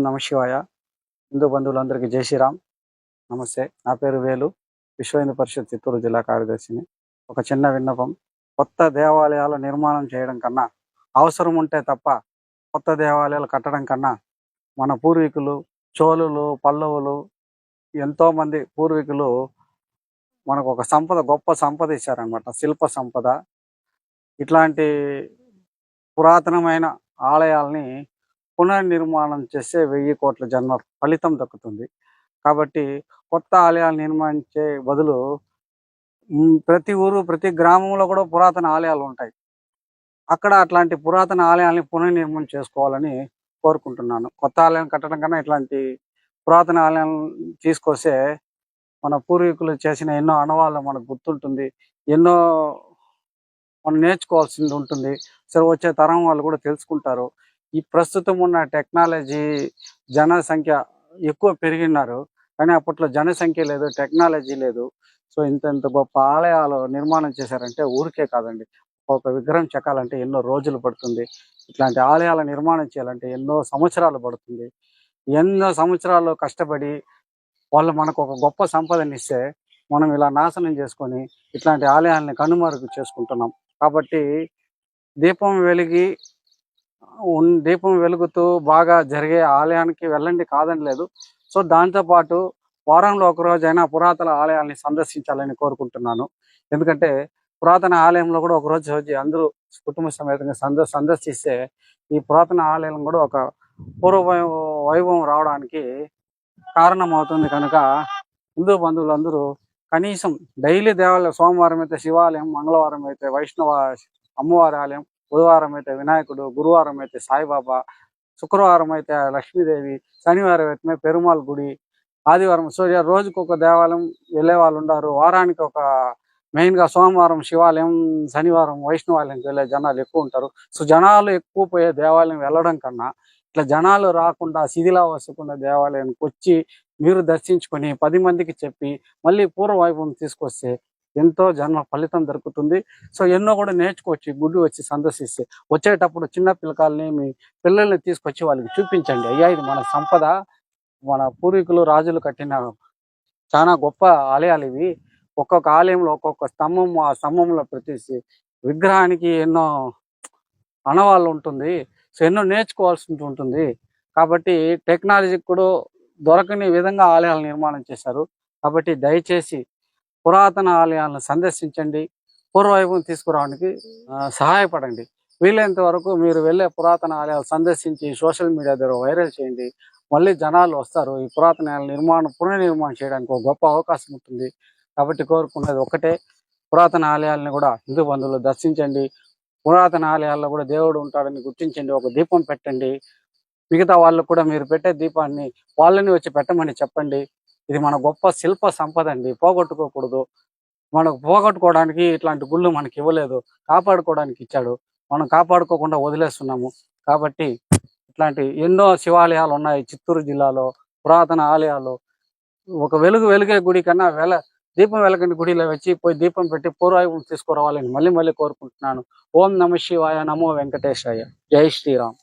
నమ శివాయ. హిందూ బంధువులందరికీ జై శ్రీరామ్. నమస్తే. నా పేరు వేలు. విశ్వ హిందూ పరిషత్ చిత్తూరు జిల్లా కార్యదర్శిని. ఒక చిన్న విన్నపం. కొత్త దేవాలయాల నిర్మాణం చేయడం కన్నా, అవసరం ఉంటే తప్ప కొత్త దేవాలయాలు కట్టడం కన్నా, మన పూర్వీకులు చోళులు, పల్లవులు ఎంతోమంది పూర్వీకులు మనకు ఒక సంపద, గొప్ప సంపద ఇచ్చారనమాట. శిల్ప సంపద. ఇట్లాంటి పురాతనమైన ఆలయాల్ని పునర్నిర్మాణం చేస్తే 1000 కోట్ల జన్మ ఫలితం దక్కుతుంది. కాబట్టి కొత్త ఆలయాలు నిర్మించే బదులు ప్రతి ఊరు, ప్రతి గ్రామంలో కూడా పురాతన ఆలయాలు ఉంటాయి. అక్కడ అట్లాంటి పురాతన ఆలయాల్ని పునర్నిర్మాణం చేసుకోవాలని కోరుకుంటున్నాను. కొత్త ఆలయం కట్టడం కన్నా ఇట్లాంటి పురాతన ఆలయాలను తీసుకొస్తే మన పూర్వీకులు చేసిన ఎన్నో ఆనవాళ్ళు మనకు గుర్తుంటుంది. ఎన్నో మనం నేర్చుకోవాల్సింది ఉంటుంది. సరే, వచ్చే తరం వాళ్ళు కూడా తెలుసుకుంటారు. ఈ ప్రస్తుతం ఉన్న టెక్నాలజీ, జనసంఖ్య ఎక్కువ పెరిగినారు. కానీ అప్పట్లో జనసంఖ్య లేదు, టెక్నాలజీ లేదు. సో ఇంత గొప్ప ఆలయాలు నిర్మాణం చేశారంటే ఊరికే కాదండి. ఒక విగ్రహం చెక్కాలంటే ఎన్నో రోజులు పడుతుంది. ఇట్లాంటి ఆలయాల నిర్మాణం చేయాలంటే ఎన్నో సంవత్సరాలు పడుతుంది. ఎన్నో సంవత్సరాలు కష్టపడి వాళ్ళు మనకు ఒక గొప్ప సంపదనిస్తే మనం ఇలా నాశనం చేసుకొని ఇట్లాంటి ఆలయాల్ని కనుమరుగు చేసుకుంటున్నాం. కాబట్టి దీపం వెలిగి దీపం వెలుగుతూ బాగా జరిగే ఆలయానికి వెళ్ళండి, కాదని లేదు. సో దాంతోపాటు వారంలో ఒక రోజైనా పురాతన ఆలయాల్ని సందర్శించాలని కోరుకుంటున్నాను. ఎందుకంటే పురాతన ఆలయంలో కూడా ఒక రోజు అందరూ కుటుంబ సమేతంగా సందర్శిస్తే ఈ పురాతన ఆలయం కూడా ఒక పూర్వ వైభవం రావడానికి కారణం అవుతుంది. కనుక హిందూ బంధువులందరూ కనీసం డైలీ దేవాలయం, సోమవారం అయితే శివాలయం, మంగళవారం అయితే వైష్ణవ అమ్మవారి ఆలయం, బుధవారం అయితే వినాయకుడు, గురువారం అయితే సాయిబాబా, శుక్రవారం అయితే లక్ష్మీదేవి, శనివారం అయితే పెరుమాళ్ గుడి, ఆదివారం రోజుకు ఒక దేవాలయం వెళ్ళే వాళ్ళు ఉన్నారు. వారానికి ఒక మెయిన్గా సోమవారం శివాలయం, శనివారం వైష్ణవాలయంకి వెళ్ళే జనాలు ఎక్కువ ఉంటారు. సో జనాలు ఎక్కువ పోయే దేవాలయం వెళ్ళడం కన్నా ఇట్లా జనాలు రాకుండా శిథిలావస్థకున్న దేవాలయానికి వచ్చి మీరు దర్శించుకొని 10 మందికి చెప్పి మళ్ళీ పూర్వ వైభవం తీసుకొస్తే ఎంతో జన్మ ఫలితం దొరుకుతుంది. సో ఎన్నో కూడా నేర్చుకోవచ్చు. గుడి వచ్చి సందర్శిస్తే వచ్చేటప్పుడు చిన్న పిల్లకాయల్ని, మీ పిల్లల్ని తీసుకొచ్చి వాళ్ళకి చూపించండి. అయ్యా, ఇది మన సంపద, మన పూర్వీకులు రాజులు కట్టిన చాలా గొప్ప ఆలయాలు ఇవి. ఒక్కొక్క ఆలయంలో ఒక్కొక్క స్తంభం, ఆ స్తంభంలో ప్రతి విగ్రహానికి ఎన్నో ఆనవాళ్ళు ఉంటుంది. సో ఎన్నో నేర్చుకోవాల్సి ఉంటుంది. కాబట్టి టెక్నాలజీకి కూడా దొరకని విధంగా ఆలయాలు నిర్మాణం చేశారు. కాబట్టి దయచేసి పురాతన ఆలయాలను సందర్శించండి, పూర్వవైభవం తీసుకురావడానికి సహాయపడండి. వీలైనంత వరకు మీరు వెళ్ళే పురాతన ఆలయాలు సందర్శించి సోషల్ మీడియా ద్వారా వైరల్ చేయండి. మళ్ళీ జనాలు వస్తారు. ఈ పురాతన ఆలయాల పునర్నిర్మాణం చేయడానికి ఒక గొప్ప అవకాశం ఉంటుంది. కాబట్టి కోరుకున్నది ఒక్కటే, పురాతన ఆలయాలను కూడా హిందూ బంధువులు దర్శించండి. పురాతన ఆలయాల్లో కూడా దేవుడు ఉంటాడని గుర్తించండి. ఒక దీపం పెట్టండి. మిగతా వాళ్ళు కూడా మీరు పెట్టే దీపాన్ని వాళ్ళని వచ్చి పెట్టమని చెప్పండి. ఇది మన గొప్ప శిల్ప సంపద అండి, పోగొట్టుకోకూడదు. మనకు పోగొట్టుకోవడానికి ఇట్లాంటి గుళ్ళు మనకి ఇవ్వలేదు, కాపాడుకోవడానికి ఇచ్చాడు. మనం కాపాడుకోకుండా వదిలేస్తున్నాము. కాబట్టి ఇట్లాంటి ఎన్నో శివాలయాలు ఉన్నాయి చిత్తూరు జిల్లాలో, పురాతన ఆలయాలు. ఒక వెలిగే గుడి కన్నా దీపం వెలగని గుడిలో వచ్చి పోయి దీపం పెట్టి పూర్వవైభవం తీసుకురావాలని మళ్ళీ కోరుకుంటున్నాను. ఓం నమ శివాయ, నమో వెంకటేశాయ. జై శ్రీరామ్.